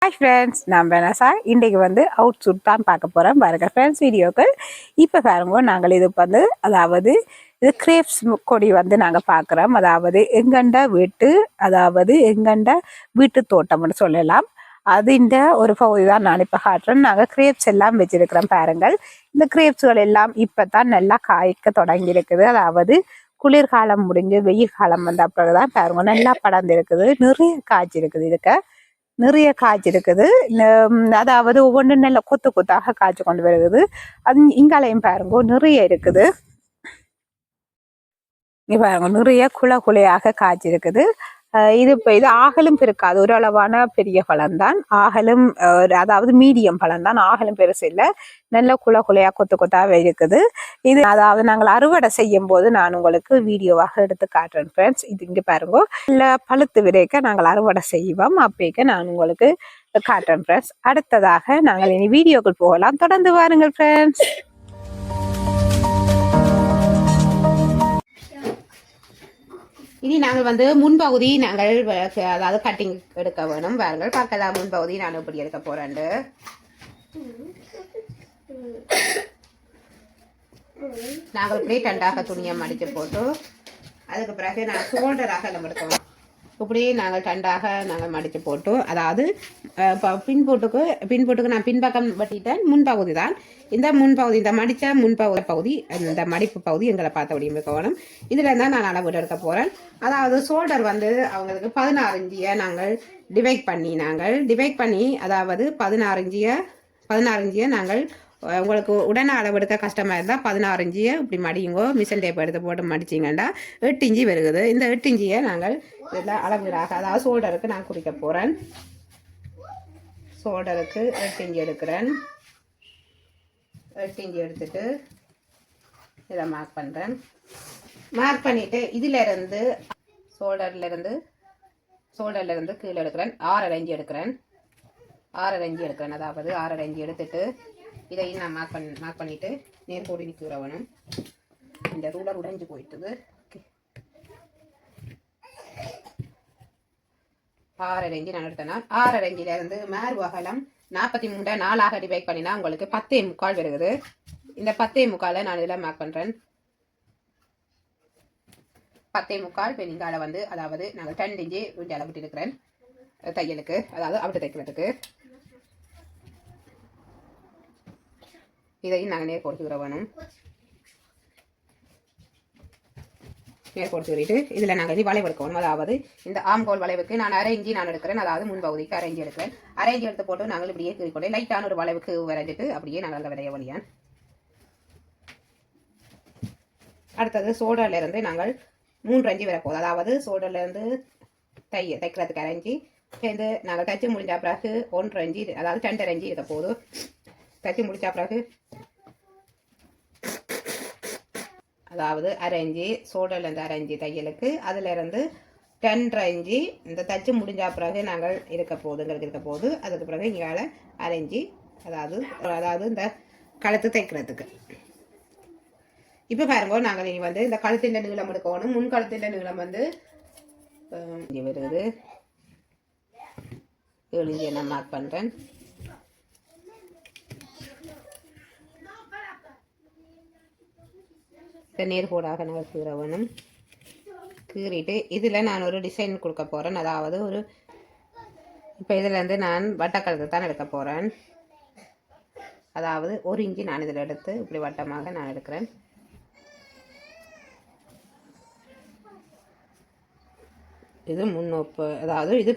Hi friends, நான் பெனசா. இன்றைக்கு out suit தான் பார்க்க போகிறேன். பாருங்க ஃப்ரெண்ட்ஸ், வீடியோக்கள் இப்போ பாருங்க. நாங்கள் இது அதாவது இது கிரேப்ஸ் கொடி நாங்கள் பார்க்குறோம். அதாவது எங்கண்ட வீட்டு தோட்டம்னு சொல்லலாம். அதுண்ட ஒரு பகுதி தான் நான் இப்போ காட்டுறேன். நாங்கள் கிரேப்ஸ் எல்லாம் வச்சிருக்கிறோம் பாருங்கள். இந்த கிரேப்ஸ்கள் எல்லாம் இப்போ தான் நல்லா காய்க்க தொடங்கி இருக்குது. அதாவது குளிர்காலம் முடிஞ்சு வெயில் காலம் வந்த அப்புறம் தான் பாருங்க நல்லா படர்ந்து இருக்குது. நிறைய காய்ச்சி இருக்குது. நிறைய காய்ச்சி இருக்குது. அதாவது ஒவ்வொன்றும் நல்ல கொத்து கொத்தாக காய்ச்சி கொண்டு வருகிறது. அது இங்காலையும் பாருங்க நிறைய இருக்குது. இங்க பாருங்க நிறைய குலையாக காய்ச்சி இருக்குது. இது ஆகலும் பெருக்காது. ஒரு அளவான பெரிய பழம் தான் ஆகலும். அதாவது மீடியம் பழம் தான், ஆகலும் பெருசு இல்லை. நல்ல குலையா கொத்து கொத்தாக இருக்குது. இது அதாவது நாங்கள் அறுவடை செய்யும் போது நான் உங்களுக்கு வீடியோவாக எடுத்து காட்டுறேன் ஃப்ரெண்ட்ஸ். இது இங்கே பாருங்க இல்லை பழுத்து விதைக்க நாங்கள் அறுவடை செய்வோம். அப்பேக்க நான் உங்களுக்கு காட்டுறேன் ஃப்ரெண்ட்ஸ். அடுத்ததாக நாங்கள் இனி வீடியோக்குள் போகலாம். தொடர்ந்து வாருங்கள் ஃப்ரெண்ட்ஸ். இனி நாங்கள் முன்பகுதி நாங்கள் அதாவது கட்டிங் எடுக்க வேணும். பாருங்கள் பார்க்கலாம் முன்பகுதி நான் எப்படி எடுக்க போறேன். நாங்கள் இப்படி ரெண்டாக துணியை மடித்து போட்டு அதுக்கு பிறகு நான் ஷோல்டராக நம்ம எடுக்கணும். இப்படி நாங்கள் ரெண்டாக நாங்கள் மடித்து போட்டு, அதாவது பின்போட்டுக்கு நான் பின்பக்கம் வெட்டிட்டேன். முன்பகுதி தான் இந்த முன்பகுதி, இந்த மடித்த முன்பகுதி இந்த மடிப்பு பகுதி எங்களை பார்த்தபடி இருக்கணும். இதில் தான் நான் அளவு எடுக்க போகிறேன். அதாவது ஷோல்டர் அவங்களுக்கு 16 இஞ்சியை நாங்கள் டிவைட் பண்ணி அதாவது 16 இஞ்சியை நாங்கள் உங்களுக்கு உடனே அளவெடுக்க கஷ்டமாக இருந்தால் 16 இஞ்சியை இப்படி மடியுங்கோ. மிஷின் டேப் எடுத்து போட்டு மடிச்சிங்கன்னா 8 இஞ்சி வருகுது. இந்த 8 இஞ்சியை நாங்கள் இதில் அளவீடாக, அதாவது ஷோல்டருக்கு நான் குறிக்க போகிறேன். ஷோல்டருக்கு 8 இஞ்சி எடுக்கிறேன். 8 இஞ்சி எடுத்துட்டு இதை மார்க் பண்ணுறேன். மார்க் பண்ணிவிட்டு இதிலிருந்து ஷோல்டர்லேருந்து கீழே எடுக்கிறேன். 6.5 இஞ்சி எடுக்கிறேன். 6.5 இஞ்சி எடுக்கிறேன். அதாவது 6.5 இஞ்சி எடுத்துட்டு இதையும் நான் மார்க் பண்ணிவிட்டு நேர்கோடி நிற்கிறவனும். இந்த ரூலர் உடைஞ்சு போயிட்டுது. 6.5 இஞ்சி நான் எடுத்தேன்னா 6.5 இஞ்சிலேருந்து மேர்பு அகலம் 43 4ஆக டிவைட் பண்ணினா உங்களுக்கு 10.75 வருகுது. இந்த 10.75 நான் இதில் மார்க் பண்ணுறேன். 10.75 பெண்ணிங்கால அதாவது நாங்கள் 2 இஞ்சி கொஞ்சம் அளவிட்டு இருக்கிறேன் தையலுக்கு, அதாவது அவிட்டு தைக்கிறதுக்கு. இதையும் நாங்கள் நேர்கோடு வேணும். நேர்கோடு சொல்லிட்டு இதில் நாங்கள் வளைவு எடுக்கணும். அதாவது இந்த ஆம்கோல் வளைவுக்கு நான் 1/2 இஞ்சி நான் எடுக்கிறேன். அதாவது முன்பகுதிக்கு 1/2 இஞ்சி எடுக்கிறேன். 1/2 இஞ்சி எடுத்து போட்டு நாங்கள் இப்படியே கீறிக்கொண்டு லைட்டான ஒரு வளைவுக்கு வரைஞ்சிட்டு அப்படியே நாங்கள் அந்த விரைய வழியான். அடுத்தது ஷோல்டர்லேருந்து நாங்கள் 3 இஞ்சி வரப்போகுது. அதாவது ஷோல்டர்லேருந்து தைக்கிறதுக்கு 1/2 இஞ்சி சேர்ந்து நாங்கள் தைச்சு முடிஞ்ச பிறகு 1.5 இஞ்சி, அதாவது 2.5 இஞ்சி இருக்க போகுது. தைச்சு முடிச்ச பிறகு அதாவது 1/2 இஞ்சி ஷோல்டர்லேருந்து 1/2 இஞ்சி தையலுக்கு, அதிலிருந்து 2.5 இஞ்சி இந்த தைச்சு முடிஞ்ச பிறகு நாங்கள் இருக்க போகுது. அதுக்கு பிறகு இங்கே 1/2 இஞ்சி அதாவது இந்த கழுத்து தைக்கிறதுக்கு. இப்போ பாருங்க நாங்கள் இனி இந்த கழுத்தின் நீளம் எடுக்கணும். முன் கழுத்தின் நீளம் இங்கே வருது. 7 இஞ்சி நான் மார்க் பண்ணுறேன். நேர்கோடாக நாங்கள் கீற வேணும். கீறிட்டு இதில் நான் ஒரு டிசைன் கொடுக்க போகிறேன். அதாவது இப்போ இதிலேருந்து நான் வட்டக்கழுத்து தான் எடுக்க போகிறேன். அதாவது 1 இஞ்சி நான் இதில் எடுத்து இப்படி வட்டமாக நான் எடுக்கிறேன். இது முன்னோப்பு, அதாவது இது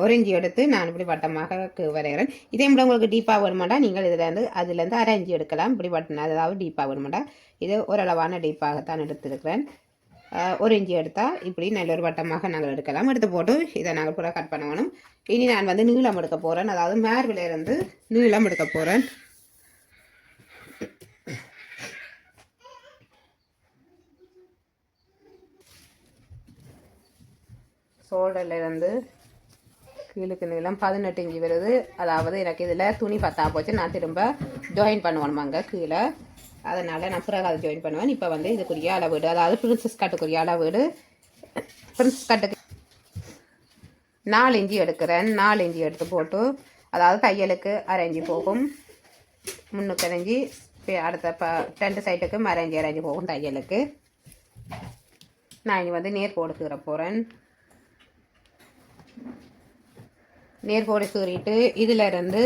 1 இஞ்சி எடுத்து நான் இப்படி வட்டமாக வரைகிறேன். இதே கூட உங்களுக்கு டீப்பாக வேணுமாட்டா நீங்கள் அதுலேருந்து 1/2 இஞ்சி எடுக்கலாம். இப்படி வட்டம், அதாவது டீப்பாக வேணுமாட்டா இது ஓரளவான டீப்பாகத்தான் எடுத்துருக்கிறேன். 1 இஞ்சி எடுத்தால் இப்படி நல்ல ஒரு வட்டமாக நாங்கள் எடுக்கலாம். எடுத்து போட்டு இதை நாங்கள் கூட கட் பண்ண வேணும். இனி நான் நீளம் எடுக்க போகிறேன். அதாவது மேர்விலேருந்து நீளம் எடுக்க போகிறேன். ஷோல்டர்லேருந்து கீழுக்கு நீளம் 18 இஞ்சி வருது. அதாவது எனக்கு இதில் துணி பத்தா போச்சு. நான் திரும்ப ஜாயின் பண்ணுவேன் கீழே. அதனால் நான் பிறகு அதை ஜாயின் பண்ணுவேன். இப்போ இதுக்குரிய அளவீடு, அதாவது பிரின்சஸ் கட்டுக்குரிய அளவீடு. பிரின்சஸ் கட்டுக்கு 4 இன்ச்சு எடுக்கிறேன். 4 இன்ச்சு எடுத்து போட்டு, அதாவது தையலுக்கு அரைஞ்சி போகும், முன்னுக்கு அரைஞ்சி, அடுத்த 2 சைட்டுக்கும் அரைஞ்சி போகும் தையலுக்கு. நான் இனி வந்து நேர்கோடு கீற போகிறேன். நேர்கோடு கீறிட்டு இதிலேருந்து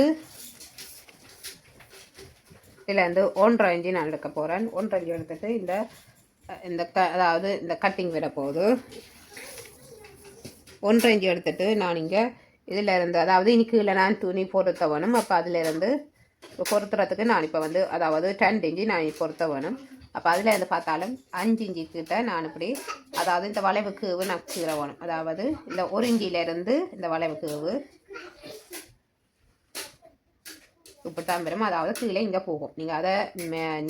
1.5 இன்ச்சு நான் எடுக்க போகிறேன். 1.5 இன்ச்சு எடுத்துட்டு அதாவது இந்த கட்டிங் விட போகுது. 1.5 இன்ச்சு எடுத்துட்டு நான் இங்கே இதிலேருந்து, அதாவது இன்னைக்கு இல்லை நான் துணி பொருத்த வேணும். அப்போ அதிலேருந்து பொருத்துறதுக்கு நான் இப்போ வந்து, அதாவது 2 இன்ச்சு நான் பொருத்த வேணும். அப்போ அதில் இருந்து பார்த்தாலும் 5 இன்ச்சு கிட்ட நான் இப்படி, அதாவது இந்த வளைவு கீவு நான் கீற வேணும். அதாவது இந்த 1 இன்ச்சிலேருந்து இந்த வளைவு கீவு இப்படித்தான் வரும். அதாவது கீழே இங்கே போகும். நீங்கள் அதை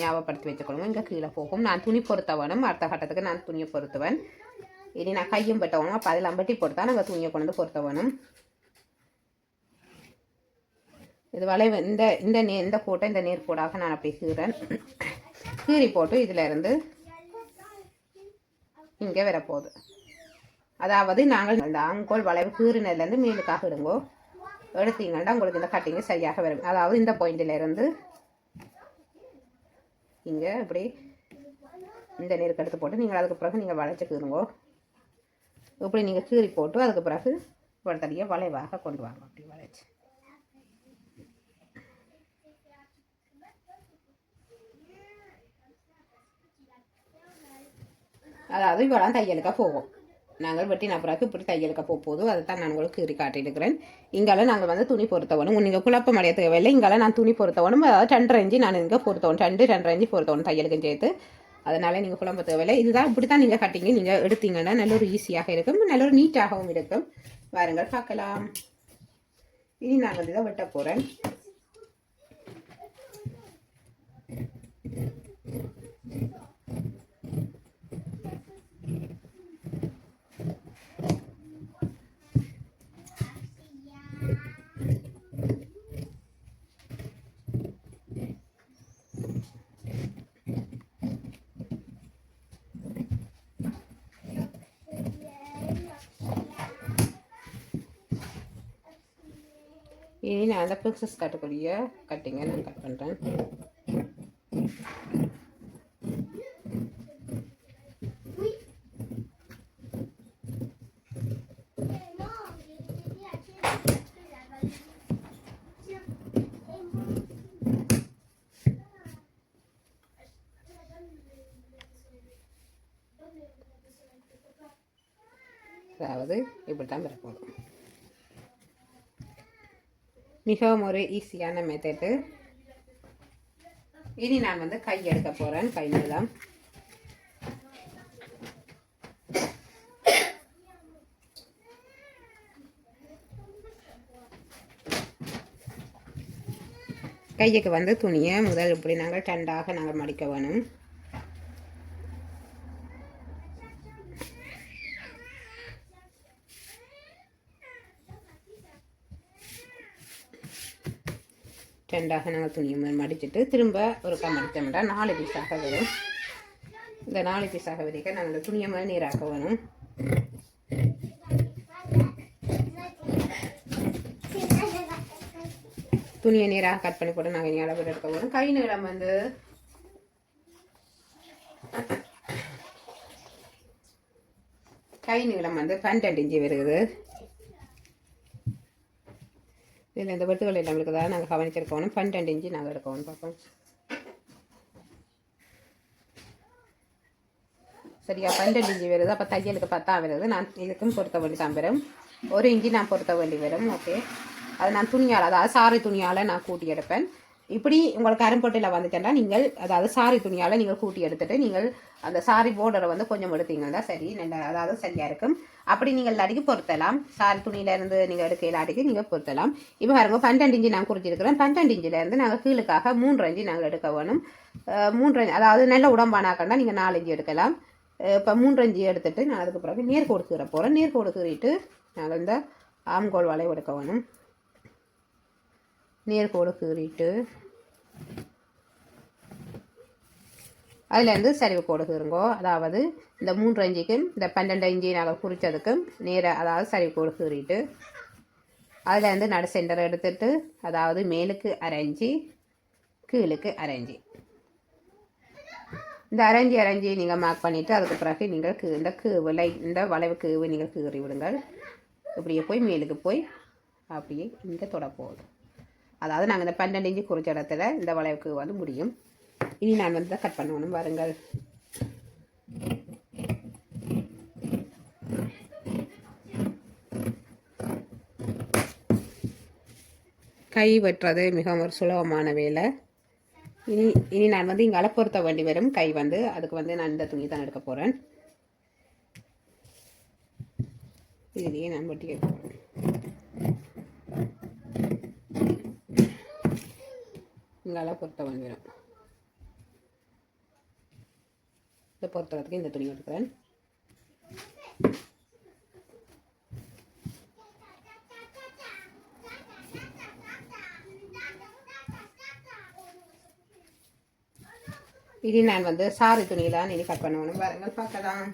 ஞாபகப்படுத்தி வச்சுக்கணும். இங்கே கீழே போகும். நான் துணி பொருத்த வேணும். அடுத்த கட்டத்துக்கு நான் துணியை பொருத்துவேன். இனி நான் கையும் பெட்ட வேணும். அப்போ அதில் அம்பட்டி பொறுத்தா நாங்கள் துணியை கொண்டு வந்து பொருத்த வேணும். இது வளைவு இந்த கோட்டை இந்த நேர்கோடாக நான் அப்படி கீறேன். கீறி போட்டு இதிலேருந்து இங்கே வரப்போகுது. அதாவது நாங்கள் இந்த ஆங்கோல் வளைவு கீறினதுலேருந்து மேலுக்காக இடுங்கோ. எடுத்தீங்கன்னா உங்களுக்கு இந்த கட்டிங்கு சரியாக வரும். அதாவது இந்த பாயிண்டிலேருந்து இங்கே இப்படி இந்த நேருக்கு எடுத்து போட்டு நீங்கள் அதுக்கு பிறகு நீங்கள் வளைச்சி கீறுங்கோ. இப்படி நீங்கள் கீறி போட்டு அதுக்கு பிறகு ஒருத்தடியாக வளைவாக கொண்டு வாங்க. அப்படி வளைச்சி அதாவது இவ்வளோ தையலுக்காக போகும். நாங்கள் வெட்டின பிறகு இப்படி தையலுக்க போகுது. அதை தான் நான் உங்களுக்கு கீறி காட்டியிருக்கிறேன். இங்கால நாங்கள் வந்து துணி பொருத்தவணும். நீங்கள் குழப்பம் அடைய தேவையில்லை. இங்கால நான் துணி பொருத்தவணும். அதாவது 2.5 இன்ச்சு நான் இங்கே பொருத்தவணும். 2.5 இன்ச்சு பொருத்தவணும் தையலுக்கும் சேர்த்து. அதனால் நீங்கள் குழம்ப தேவையில்லை. இதுதான் இப்படி தான் நீங்கள் கட்டிங்க. நீங்கள் எடுத்தீங்கன்னா நல்ல ஒரு ஈஸியாக இருக்கும், நல்ல ஒரு நீட்டாகவும் இருக்கும். வாருங்கள் பார்க்கலாம். இனி நான் வந்து இதை வெட்ட போகிறேன். இனி நான் அந்த பிக்சஸ் காட்டக்கூடிய கட்டிங்கை நான் கட் பண்ணுறேன். அதாவது இப்படி தான் வரப்போகுது. மிகவும் ஒரு ஈஸியான மெத்தடு. இனி நான் வந்து கை எடுக்க போகிறேன். கை நீளம் கைக்கு வந்து துணியை முதல் இப்படி நாங்கள் 2ஆக நாங்கள் மடிக்க வேணும். ரெண்டாக நாங்கள் துணியை மடிச்சுட்டு திரும்ப ஒரு மடித்தோம்னா 4 பீஸாக வரும். இந்த 4 பீஸாக வரைக்கும் நாங்கள் இந்த துணியை மேலே நீராக்க வேணும். துணியை நீராக கட் பண்ணி போட்டு நாங்கள் அளவு எடுக்க வேணும். கை நீளம் வந்து கை நீளம் வந்து 12 இன்ச்சு வருது. இதில் இந்த வெட்டுகள் எல்லாம் இருக்குதா நாங்கள் கவனிச்சிருக்கணும். 12 இன்ச்சு நாங்கள் எடுக்கணும். பார்ப்போம் சரியா 12 இன்ச்சு வருது. அப்போ தையலுக்கு 10 வருது. நான் இதுக்கும் பொருத்த வேண்டி தான் வரும். 1 இன்ச்சு நான் பொருத்த வேண்டி வரும். ஓகே, அது நான் துணியால், அதாவது சாரி துணியால் நான் கூட்டி எடுப்பேன். இப்படி உங்களுக்கு அரும்பொட்டில் வந்துட்டேன்னா நீங்கள் அதாவது சாரி துணியால் நீங்கள் கூட்டி எடுத்துகிட்டு நீங்கள் அந்த சாரி போர்டரை வந்து கொஞ்சம் எடுத்தீங்கன்னா சரி, நல்ல அதாவது சரியாக இருக்கும். அப்படி நீங்கள் இல்லாட்டிக்கு பொருத்தலாம். சாரி துணியிலேருந்து நீங்கள் எடுக்க இல்லாட்டிக்கு நீங்கள் பொருத்தலாம். இப்போ பாருங்க 12 இன்ச்சு நான் குறிச்சிருக்கிறேன். 12 இன்ச்சிலேருந்து நாங்கள் கீழுக்காக 3 இன்ச்சு நாங்கள் எடுக்க வேணும். 3 இன்ச்சு அதாவது நல்ல உடம்பானாக்கண்டா நீங்கள் 4 இன்ச்சு எடுக்கலாம். இப்போ 3 இன்ச்சு எடுத்துகிட்டு நான் அதுக்கு பிறகு நேர்கோடு கீற போகிறேன். நேர்கோடு கீறிட்டு நாங்கள் இந்த ஆம்கோல் வளைவு எடுக்க வேணும். நேர்கோடு கீறிட்டு அதுலேருந்து சரிவு கோடு கீறுங்கோ. அதாவது இந்த 3 இன்ச்சுக்கும் இந்த 12 இன்ச்சு நாங்கள் குறித்ததுக்கும் நேராக அதாவது சரிவு கோடு கீறிட்டு அதுலேருந்து நடு சென்டரை எடுத்துட்டு அதாவது மேலுக்கு அரைஞ்சி கீழுக்கு அரைஞ்சி இந்த அரைஞ்சி நீங்கள் மார்க் பண்ணிவிட்டு அதுக்கு பிறகு நீங்கள் இந்த வளைவு கீவு நீங்கள் கீறி விடுங்கள். இப்படியே போய் மேலுக்கு போய் அப்படியே இங்கே தொட போகுது. அதாவது நாங்கள் இந்த 12 இன்ச்சு குறித்த இடத்துல இந்த வளைவுக்கு வந்து முடியும். இனி நான் வந்து கட் பண்ணணும் பாருங்கள். கை வெட்டுறது மிகவும் ஒரு சுலபமான வேலை. இனி நான் வந்து இங்கே பொருத்த வேண்டி வரும். கை வந்து அதுக்கு வந்து நான் இந்த துணி தான் எடுக்க போகிறேன். இதுலேயே நான் வெட்டி எடுக்க போகிறேன். இங்கே பொருத்த வேண்டி வரும். இதை பொறுத்தவரைக்கும் இந்த துணி எடுக்கிறேன். இனி நான் வந்து சாரி துணியில் இனி கட் பண்ணணும் பாருங்கள் பார்க்கலாம்.